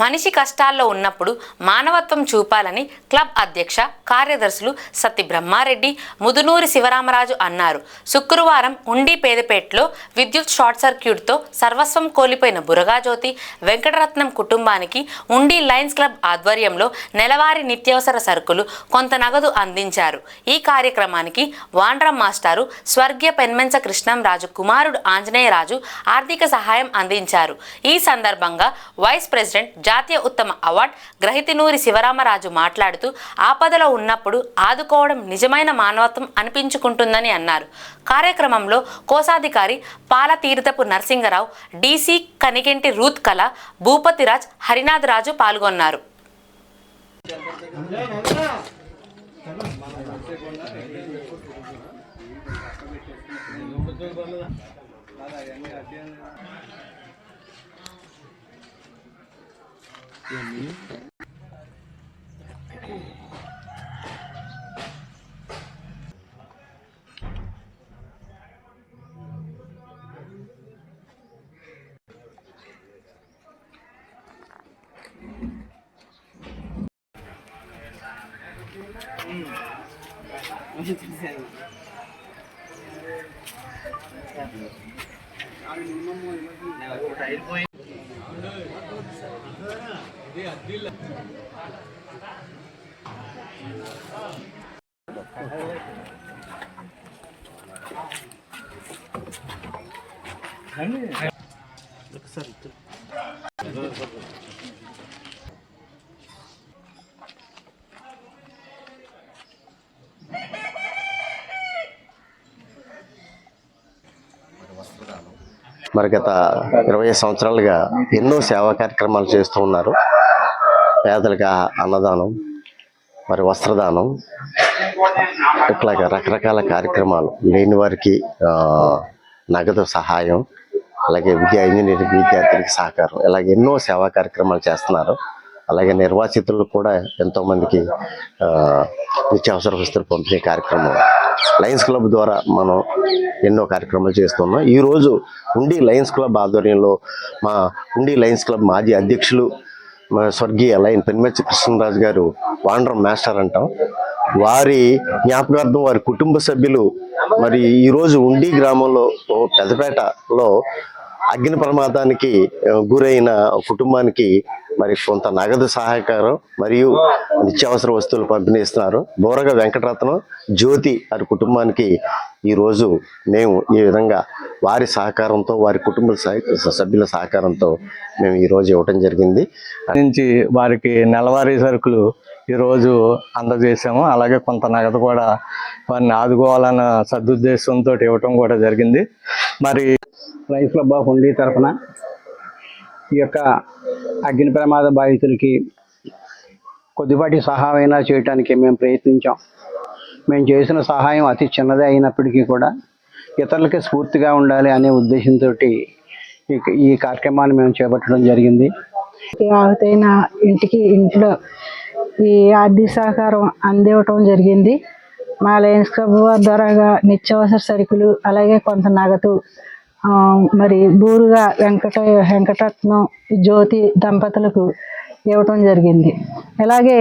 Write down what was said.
మనిషి కష్టాల్లో ఉన్నప్పుడు మానవత్వం చూపాలని క్లబ్ అధ్యక్ష కార్యదర్శులు సత్తి బ్రహ్మారెడ్డి, ముదునూరి శివరామరాజు అన్నారు. శుక్రవారం ఉండి పేదపేటలో విద్యుత్ షార్ట్ సర్క్యూట్తో సర్వస్వం కోల్పోయిన బురగాజ్యోతి వెంకటరత్నం కుటుంబానికి ఉండి లయన్స్ క్లబ్ ఆధ్వర్యంలో నెలవారీ నిత్యావసర సరుకులు, కొంత నగదు అందించారు. ఈ కార్యక్రమానికి వాండ్రం మాస్టారు స్వర్గీయ పెన్మెంచ కృష్ణంరాజు కుమారుడు ఆంజనేయరాజు ఆర్థిక సహాయం అందించారు. ఈ సందర్భంగా వైస్ ప్రెసిడెంట్, జాతీయ ఉత్తమ అవార్డు గ్రహీతనూరి శివరామరాజు మాట్లాడుతూ ఆపదలో ఉన్నప్పుడు ఆదుకోవడం నిజమైన మానవత్వం అనిపించుకుంటుందని అన్నారు. కార్యక్రమంలో కోశాధికారి పాలతీర్థపు నరసింగరావు, డీసీ కనిగెంటి రూత్ కళ, భూపతిరాజ్, హరినాథ్ రాజు పాల్గొన్నారు. మరి గత 20 సంవత్సరాలుగా ఎన్నో సేవా కార్యక్రమాలు చేస్తూ ఉన్నారు. పేదలకు అన్నదానం, మరి వస్త్రదానం, ఇట్లాగా రకరకాల కార్యక్రమాలు, లేని వారికి నగదు సహాయం, అలాగే ఇంజనీరింగ్ విద్యార్థులకి సహకారం, ఇలాగ ఎన్నో సేవా కార్యక్రమాలు చేస్తున్నారు. అలాగే నిర్వాసితులు కూడా ఎంతోమందికి నిత్యావసర వస్తువులు పంపిణీ కార్యక్రమం లయన్స్ క్లబ్ ద్వారా మనం ఎన్నో కార్యక్రమాలు చేస్తున్నాం. ఈరోజు ఉండి లయన్స్ క్లబ్ ఆధ్వర్యంలో మా ఉండి లయన్స్ క్లబ్ మాజీ అధ్యక్షులు స్వర్గీయ పెన్మెచ్చ కృష్ణరాజు గారు, వాండ్రం మాస్టర్ అంటాం, వారి జ్ఞాపకార్థం వారి కుటుంబ సభ్యులు మరి ఈరోజు ఉండి గ్రామంలో పెద్దపేటలో అగ్ని ప్రమాదానికి గురైన కుటుంబానికి మరి కొంత నగదు సహాయకారం మరియు నిత్యావసర వస్తువులు పంపిణీ ఇస్తున్నారు. బోరగ వెంకటరత్నం, జ్యోతి వారి కుటుంబానికి ఈరోజు మేము ఈ విధంగా వారి సహకారంతో, వారి కుటుంబ సభ్యుల సహకారంతో మేము ఈరోజు ఇవ్వటం జరిగింది. నుంచి వారికి నెలవారీ సరుకులు ఈరోజు అందజేసాము. అలాగే కొంత నగదు కూడా వారిని ఆదుకోవాలన్న సదుద్దేశంతో ఇవ్వటం కూడా జరిగింది. మరి లయన్స్ క్లబ్ ఆఫ్ ఉండి తరఫున ఈ యొక్క అగ్ని ప్రమాద బాధితులకి కొద్దిపాటి సహాయం చేయడానికి మేము ప్రయత్నించాం. మేము చేసిన సహాయం అతి చిన్నదే అయినప్పటికీ కూడా ఇతరులకి స్ఫూర్తిగా ఉండాలి అనే ఉద్దేశంతో ఈ కార్యక్రమాన్ని మేము చేపట్టడం జరిగింది. ఆహుతైన ఇంట్లో ఈ ఆర్థిక సహకారం అందివ్వటం జరిగింది. మా లయన్స్ క్లబ్ ద్వారాగా నిత్యావసర సరుకులు, అలాగే కొంత నగదు మరి బూరుగా వెంకటరత్నం, జ్యోతి దంపతులకు ఇవ్వటం జరిగింది. అలాగే